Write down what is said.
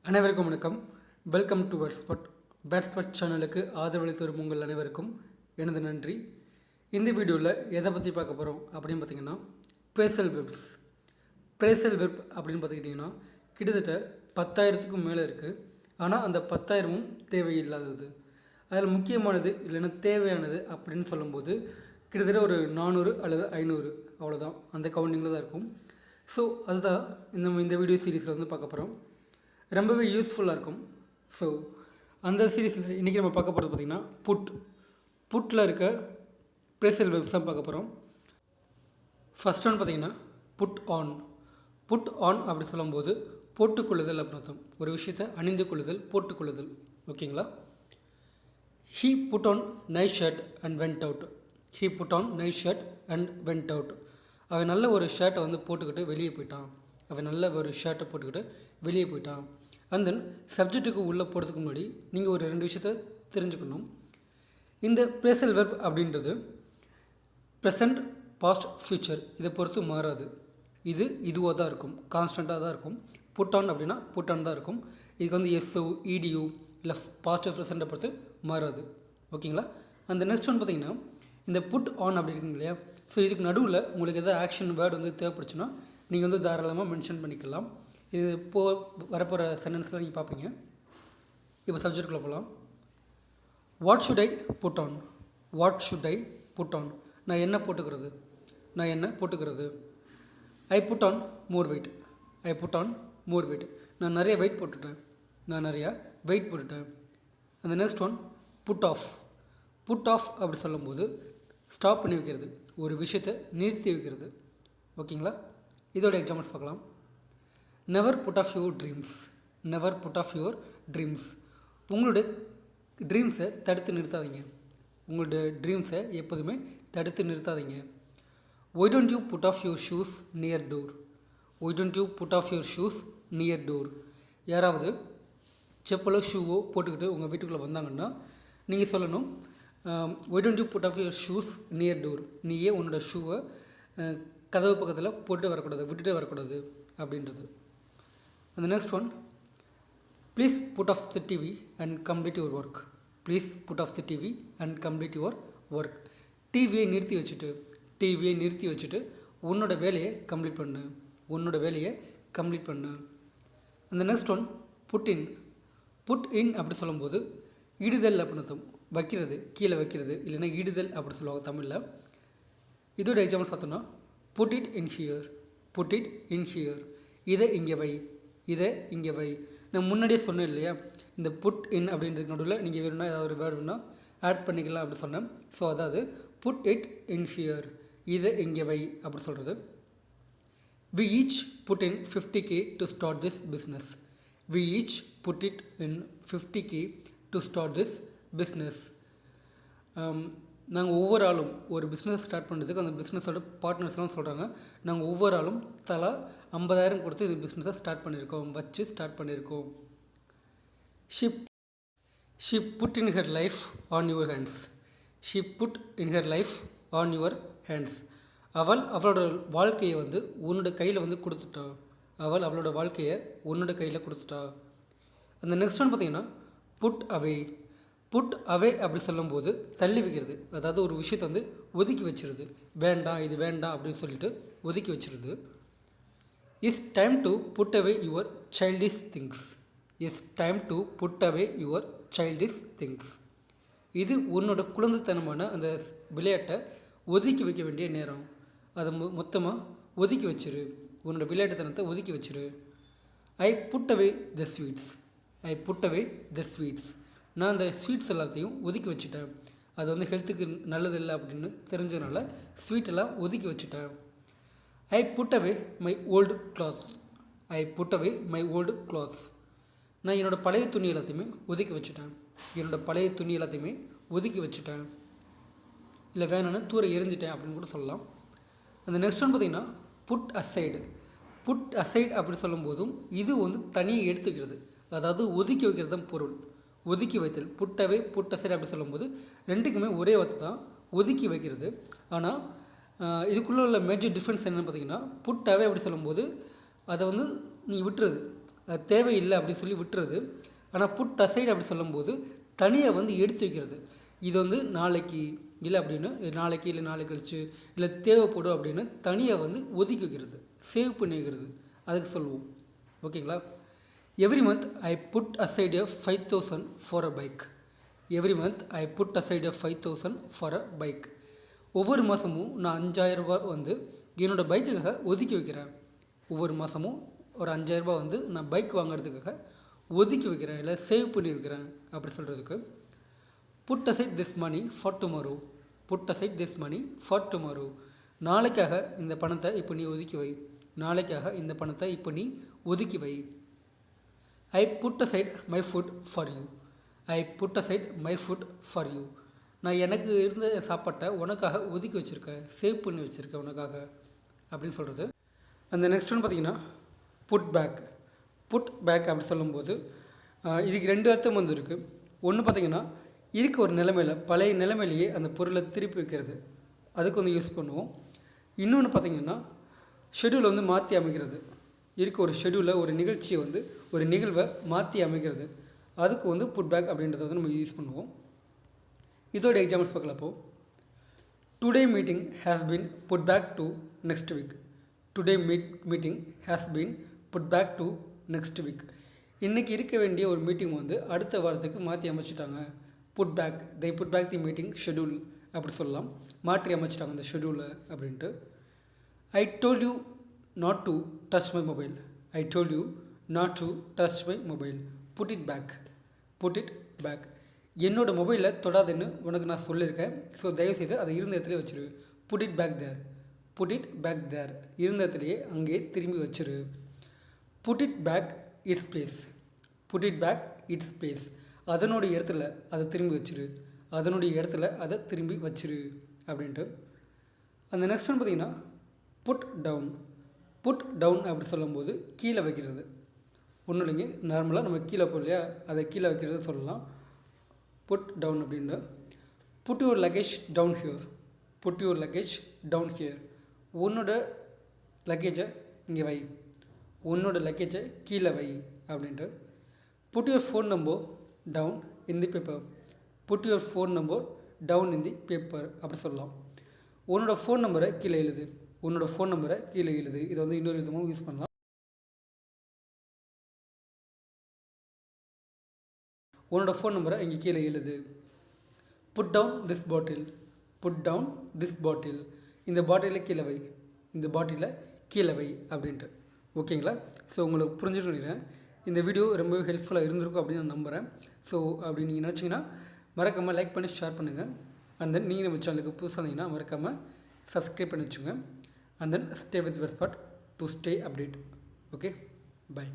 அனைவருக்கும் வணக்கம். Welcome to பேட்ஸ்பட் சேனலுக்கு ஆதரவளித்து வரும் உங்கள் அனைவருக்கும் எனது நன்றி. இந்த வீடியோவில் எதை பற்றி பார்க்க போகிறோம் அப்படின்னு பார்த்தீங்கன்னா ஃப்ரேசல் வெர்ப்ஸ். ஃப்ரேசல் வெர்ப் அப்படின்னு பார்த்துக்கிட்டிங்கன்னா கிட்டத்தட்ட 10,000க்கும் மேலே இருக்குது. ஆனால் அந்த 10,000ம் தேவையில்லாதது. அதில் முக்கியமானது இல்லைன்னா தேவையானது அப்படின்னு சொல்லும்போது கிட்டத்தட்ட ஒரு 400 அல்லது 500 அவ்வளோதான். அந்த கவுண்டிங்கில் தான் இருக்கும். ஸோ அதுதான் இந்த வீடியோ சீரீஸில் வந்து பார்க்க போகிறோம். ரொம்பவே யூஸ்ஃபுல்லாக இருக்கும். ஸோ அந்த சீரீஸில் இன்றைக்கி நம்ம பார்க்க போகிறது பார்த்திங்கன்னா புட்டில் இருக்க ஃப்ரேசல் வெர்ப்ஸ் தான் பார்க்க போகிறோம். ஃபஸ்ட் ஒன் பார்த்திங்கன்னா புட் ஆன் அப்படி சொல்லும்போது போட்டுக்கொள்ளுதல் அப்படின்னு அர்த்தம். ஒரு விஷயத்தை அணிந்து கொள்ளுதல், போட்டுக்கொள்ளுதல். ஓகேங்களா? He put on nice shirt and went out. அவன் நல்ல ஒரு ஷர்ட்டை வந்து போட்டுக்கிட்டு வெளியே போயிட்டான். அண்ட் தென் சப்ஜெக்ட்டுக்கு உள்ளே போகிறதுக்கு முன்னாடி நீங்கள் ஒரு 2 விஷயத்தை தெரிஞ்சுக்கணும். இந்த ஃப்ரேசல் வெர்ப் அப்படின்றது ப்ரெசண்ட், பாஸ்ட், ஃப்யூச்சர் இதை பொறுத்து மாறாது. இதுவாக தான் இருக்கும், கான்ஸ்டண்ட்டாக தான் இருக்கும். புட் ஆன் அப்படின்னா புட் ஆன் தான் இருக்கும். இதுக்கு வந்து எஸ்ஓ, இடியூ இல்லை பாஸ்ட், ப்ரெசண்ட்டை பொறுத்து மாறாது. ஓகேங்களா? அந்த நெக்ஸ்ட் ஒன் பார்த்திங்கன்னா இந்த புட் ஆன் அப்படி இருக்குங்க இல்லையா? ஸோ இதுக்கு நடுவில் உங்களுக்கு எதாவது ஆக்ஷன் வேர்டு வந்து தேவைப்படுச்சுன்னா நீங்கள் வந்து தாராளமாக மென்ஷன் பண்ணிக்கலாம். இது வரப்போகிற சென்டென்ஸில் நீங்கள் பார்ப்பீங்க. இப்போ சப்ஜெக்டுக்குள்ளே போகலாம். What should I put on? நான் என்ன போட்டுக்கிறது? I put on more weight. நான் நிறைய வெயிட் போட்டுட்டேன். அந்த நெக்ஸ்ட் ஒன் புட் ஆஃப் அப்படி சொல்லும்போது ஸ்டாப் பண்ணி வைக்கிறது, ஒரு விஷயத்தை நிறுத்தி வைக்கிறது. ஓகேங்களா? இதோட எக்ஸாம்பிள்ஸ் பார்க்கலாம். Never put off your dreams. உங்களுடைய ட்ரீம்ஸை தடுத்து நிறுத்தாதீங்க. எப்போதுமே நிறுத்தாதீங்க. Why don't you put off your shoes near door. யாராவது செப்பலோ ஷூவோ போட்டுக்கிட்டு உங்கள் வீட்டுக்குள்ளே வந்தாங்கன்னா நீங்கள் சொல்லணும், why don't you put off your shoes near door. நீயே உன்னோட ஷூவை கதவு பக்கத்தில் விட்டுட்டே வரக்கூடாது அப்படின்றது. அந்த next one, please put off the TV and complete your work. டிவியை நிறுத்தி வச்சுட்டு உன்னோட வேலையை கம்ப்ளீட் பண்ணு. அந்த நெக்ஸ்ட் ஒன் புட் இன் அப்படி சொல்லும்போது இடுதல் அப்படின்னு அர்த்தம். கீழே வைக்கிறது இல்லைன்னா இடுதல் அப்படி சொல்லுவாங்க தமிழில். இதோட எக்ஸாம்பிள் பார்த்தோன்னா புட் இட் இன் ஹியர். இதை இங்கே வை. நான் முன்னாடியே சொன்னேன் இல்லையா, இந்த புட் இன் அப்படின்றதுக்கு நடுவில் நீங்கள் வேணும்னா ஏதாவது ஒரு வேர்டு வேணும்னா ஆட் பண்ணிக்கலாம் அப்படி சொன்னேன். ஸோ அதாவது புட் இட் இன் ஹியர், இதை இங்கே வை அப்படி சொல்கிறது. We each put in 50K to start this business. நாங்கள் ஒவ்வொரு ஆளும் ஒரு பிஸ்னஸ் ஸ்டார்ட் பண்ணுறதுக்கு அந்த பிஸ்னஸோட பார்ட்னர்ஸ்லாம் சொல்கிறாங்க, நாங்கள் ஒவ்வொரு ஆளும் தலா 50,000 கொடுத்து இந்த பிஸ்னஸை ஸ்டார்ட் பண்ணியிருக்கோம். She put in her life on your hands. அவளோட வாழ்க்கையை வந்து உன்னோட கையில் வந்து கொடுத்துட்டா. அந்த நெக்ஸ்ட் ஒன் பார்த்தீங்கன்னா புட் அவே அப்படி சொல்லும்போது தள்ளி வைக்கிறது. அதாவது ஒரு விஷயத்தை வந்து ஒதுக்கி வச்சிருது. இது வேண்டாம் அப்படின்னு சொல்லிட்டு ஒதுக்கி வச்சிருது. It's time to put away your childish things. இது உன்னோட குழந்தைத்தனமான அந்த விளையாட்டை ஒதுக்கி வைக்க வேண்டிய நேரம். அதை மொத்தமாக ஒதுக்கி வச்சிரு. உன்னோட விளையாட்டுத்தனத்தை ஒதுக்கி வச்சிரு. I put away the sweets. நான் அந்த ஸ்வீட்ஸ் எல்லாத்தையும் ஒதுக்கி வச்சுட்டேன். அது வந்து ஹெல்த்துக்கு நல்லதில்லை அப்படின்னு தெரிஞ்சதுனால ஸ்வீட்டெல்லாம் ஒதுக்கி வச்சுட்டேன். I put away my old clothes. நான் என்னோடய பழைய துணி எல்லாத்தையுமே ஒதுக்கி வச்சுட்டேன். இல்லை வேணும்னு தூர எரிஞ்சிட்டேன் அப்படின்னு கூட சொல்லலாம். அந்த நெக்ஸ்ட் ஒன் பார்த்திங்கன்னா புட் அசைடு அப்படி சொல்லும்போதும் இது வந்து தனியாக எடுத்துக்கிறது. அதாவது ஒதுக்கி வைக்கிறது தான் பொருள். ஒதுக்கி வைத்தல், புட் அசைடு அப்படி சொல்லும்போது ரெண்டுக்குமே ஒரே வார்த்தை தான், ஒதுக்கி வைக்கிறது. ஆனால் இதுக்குள்ளே உள்ள மேஜர் டிஃப்ரென்ஸ் என்னென்னு பார்த்தீங்கன்னா புட் அவே அப்படி சொல்லும்போது அதை வந்து நீங்கள் விட்டுறது. அது தேவையில்லை அப்படின்னு சொல்லி விட்டுறது. ஆனால் புட் அசைடு அப்படி சொல்லும்போது தனியாக வந்து எடுத்து வைக்கிறது. இது வந்து நாளைக்கு இல்லை அப்படின்னு, நாளைக்கு இல்லை நாளை கழிச்சு இல்லை தேவைப்படும் அப்படின்னு தனியாக வந்து ஒதுக்கி வைக்கிறது, சேவ் பண்ணி வைக்கிறது, அதுக்கு சொல்லுவோம். ஓகேங்களா? Every month I put aside a 5,000 for a bike. Every month I put aside a 5,000 for a bike. ஒவ்வொரு மாதமும் நான் 5,000 ரூபாய் வந்து என்னோடய பைக்குக்காக ஒதுக்கி வைக்கிறேன். ஒவ்வொரு மாதமும் ஒரு 5,000 ரூபாய் வந்து நான் பைக் வாங்குறதுக்காக ஒதுக்கி வைக்கிறேன், இல்லை சேவ் பண்ணி வைக்கிறேன் அப்படி சொல்கிறதுக்கு put aside this money for tomorrow. Put aside this money for tomorrow. நாளைக்காக இந்த பணத்தை இப்போ நீ ஒதுக்கி வை. நாளைக்காக இந்த பணத்தை இப்போ நீ ஒதுக்கி வை. I put aside my food for you. I put aside my food for you. நான் எனக்கு இருந்த சாப்பாட்டை உனக்காக ஒதுக்கி வச்சுருக்கேன், சேவ் பண்ணி வச்சுருக்கேன் உனக்காக அப்படின்னு சொல்கிறது. அந்த நெக்ஸ்ட் ஒன்று பார்த்திங்கன்னா புட் பேக். புட் பேக் அப்படி சொல்லும்போது இதுக்கு 2 அர்த்தம் வந்து இருக்குது. ஒன்று பார்த்திங்கன்னா இருக்க ஒரு நிலைமையில் பழைய நிலைமையிலேயே அந்த பொருளை திருப்பி வைக்கிறது, அதுக்கு வந்து யூஸ் பண்ணுவோம். இன்னொன்று பார்த்திங்கன்னா ஷெடியூலை வந்து மாற்றி அமைக்கிறது. இருக்க ஒரு ஷெடியூலில் ஒரு நிகழ்ச்சியை வந்து ஒரு நிகழ்வை மாற்றி அமைக்கிறது, அதுக்கு வந்து புட் பேக் அப்படின்றத வந்து நம்ம யூஸ் பண்ணுவோம். இதோட எக்ஸாம்பிள்ஸ் பார்க்கலப்போ today meeting has been put back to next week. Today meeting has been put back to next week. இன்றைக்கி இருக்க வேண்டிய ஒரு மீட்டிங் வந்து அடுத்த வாரத்துக்கு மாற்றி அமைச்சிட்டாங்க. Put back, they put back the meeting schedule அப்படி சொல்லலாம். மாற்றி அமைச்சிட்டாங்க அந்த ஷெடியூலை அப்படின்ட்டு. I told you not to touch my mobile. I told you not to touch my mobile. Put it back. Put it back. என்னோடய மொபைலில் தொடாதுன்னு உனக்கு நான் சொல்லியிருக்கேன், ஸோ தயவுசெய்து அதை இருந்த இடத்துல வச்சிரு. Put it back there. Put it back there. இருந்த இடத்துலையே அங்கேயே திரும்பி வச்சிரு. Put it back its place. Put it back its place. அதனுடைய இடத்துல அதை திரும்பி வச்சிரு. அதனுடைய இடத்துல அதை திரும்பி வச்சிரு அப்படின்ட்டு. அந்த நெக்ஸ்ட் ஒன்று பார்த்திங்கன்னா புட் டவுன். புட் டவுன் அப்படி சொல்லும்போது கீழே வைக்கிறது. ஒன்றும் இல்லைங்க, நார்மலாக நம்ம கீழே போ இல்லையா, அதை கீழே வைக்கிறது சொல்லலாம். புட் டவுன் அப்படின்ட்டு. Put your luggage down here. Put your luggage down here. உன்னோட லக்கேஜை இங்கே வை, உன்னோட லக்கேஜை கீழே வை அப்படின்ட்டு. Put your phone number down in the paper. Put your phone number down in the paper அப்படி சொல்லலாம். உன்னோட ஃபோன் நம்பரை கீழே எழுது. உன்னோட ஃபோன் நம்பரை கீழே எழுது. இதை வந்து இன்னொரு விதமாக யூஸ் பண்ணலாம். உன்னோட ஃபோன் நம்பரை இங்கே கீழே எழுது. Put down this bottle. Put down this bottle. இந்த பாட்டிலை கீழே வை, இந்த பாட்டிலை கீழே வை அப்படின்ட்டு. ஓகேங்களா? ஸோ உங்களுக்கு புரிஞ்சுட்டு நினைக்கிறேன். இந்த வீடியோ ரொம்பவே ஹெல்ப்ஃபுல்லாக இருந்திருக்கும் அப்படின்னு நான் நம்புகிறேன். ஸோ அப்படி நீங்கள் நினச்சிங்கன்னா மறக்காமல் லைக் பண்ணி ஷேர் பண்ணுங்கள். அண்ட் தென் நீங்கள் நம்ம சேனலுக்கு புதுசாக இருந்தீங்கன்னா மறக்காமல் சப்ஸ்கிரைப் பண்ணி வச்சுங்க. அண்ட் தென் ஸ்டே வித் வெர்ஸ்பாட் to stay update. Okay, by.